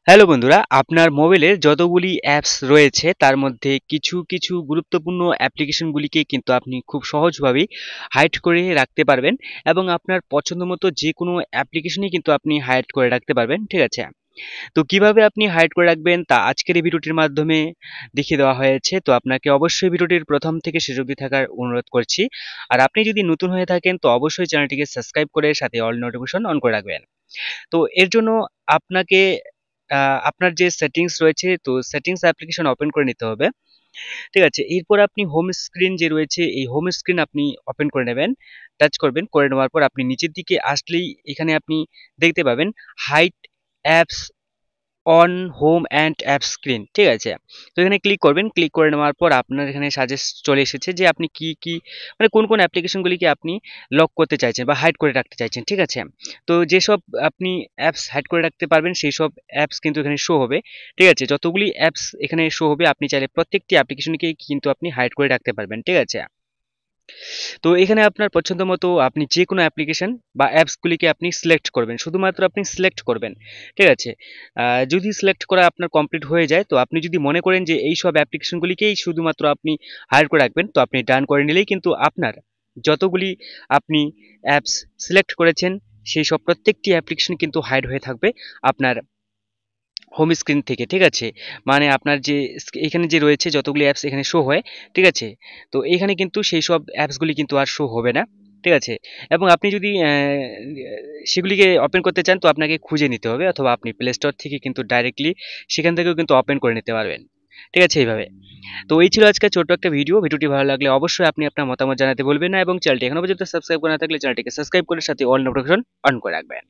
Hello বন্ধুরা, আপনার মোবাইলে যতগুলি অ্যাপস রয়েছে তার মধ্যে কিছু গুরুত্বপূর্ণ অ্যাপ্লিকেশনগুলিকে কিন্তু আপনি খুব সহজভাবেই হাইড করে রাখতে পারবেন এবং আপনার পছন্দমতো যেকোনো অ্যাপ্লিকেশনই কিন্তু আপনি হাইড করে রাখতে পারবেন। ঠিক আছে? তো কিভাবে আপনি হাইড করে রাখবেন তা আজকের এই ভিডিওটির মাধ্যমে দেখিয়ে দেওয়া হয়েছে। তো আপনাকে অবশ্যই ভিডিওটির প্রথম থেকে শেষ অবধি থাকার অনুরোধ করছি। আর আপনি যদি নতুন হয়ে থাকেন তো অবশ্যই চ্যানেলটিকে সাবস্ক্রাইব করে সাথে অল নোটিফিকেশন অন করে রাখবেন। তো এর জন্য আপনাকে আপনার যে সেটিংস রয়েছে তো সেটিংস অ্যাপ্লিকেশন ওপেন করে নিতে হবে। ঠিক আছে? এরপর আপনি হোম স্ক্রিন যে রয়েছে এই হোম স্ক্রিন আপনি ওপেন করে নেবেন। টাচ করবেন। করে নেওয়ার পর আপনি নিচের দিকে আসলেই এখানে আপনি দেখতে পাবেন hide apps on home and app screen. ঠিক আছে? তো এখানে ক্লিক করবেন। ক্লিক করে নেওয়ার পর আপনার এখানে সাজেস্ট চলে এসেছে যে আপনি কি মানে কোন অ্যাপ্লিকেশনগুলিকে আপনি লক করতে চাইছেন বা হাইড করে রাখতে চাইছেন। ঠিক আছে? তো যেসব আপনি অ্যাপস হাইড করে রাখতে পারবেন সেইসব অ্যাপস কিন্তু এখানে শো হবে। ঠিক আছে? যতগুলি অ্যাপস এখানে শো হবে আপনি চাইলে প্রত্যেকটি অ্যাপ্লিকেশনকেই কিন্তু আপনি হাইড করে রাখতে পারবেন। ঠিক আছে? তো এখানে আপনার পছন্দ মতো আপনি যেকোনো অ্যাপ্লিকেশন বা অ্যাপসগুলিকে আপনি সিলেক্ট করবেন। শুধুমাত্র আপনি সিলেক্ট করবেন। ঠিক আছে? যদি সিলেক্ট করা আপনার কমপ্লিট হয়ে যায় তো আপনি যদি মনে করেন যে এইসব অ্যাপ্লিকেশনগুলিকেই শুধুমাত্র আপনি হাইড করে রাখবেন তো আপনি ডান করে নিলেই কিন্তু আপনার যতগুলি আপনি অ্যাপস সিলেক্ট করেছেন সেই সব প্রত্যেকটি অ্যাপ্লিকেশন কিন্তু হাইড হয়ে থাকবে আপনার হোম স্ক্রিন থেকে। ঠিক আছে? মানে আপনার যে এখানে যে রয়েছে যতগুলি অ্যাপস এখানে শো হয়। ঠিক আছে? তো এখানে কিন্তু সেই সব অ্যাপসগুলি কিন্তু আর শো হবে না। ঠিক আছে? এবং আপনি যদি সেগুলিকে ওপেন করতে চান তো আপনাকে খুঁজে নিতে হবে অথবা আপনি প্লে স্টোর থেকে কিন্তু ডাইরেক্টলি সেখান থেকেও কিন্তু ওপেন করে নিতে পারবেন। ঠিক আছে? এইভাবে। তো এই ছিল আজকে ছোট্ট একটা ভিডিও। ভিডিওটি ভালো লাগলে অবশ্যই আপনি আপনার মতামত জানাতে ভুলবেন না এবং চ্যানেলটি এখনো পর্যন্ত সাবস্ক্রাইব করা না থাকলে চ্যানেলটিকে সাবস্ক্রাইব করে সাথে অল নোটিফিকেশন অন করে রাখবেন।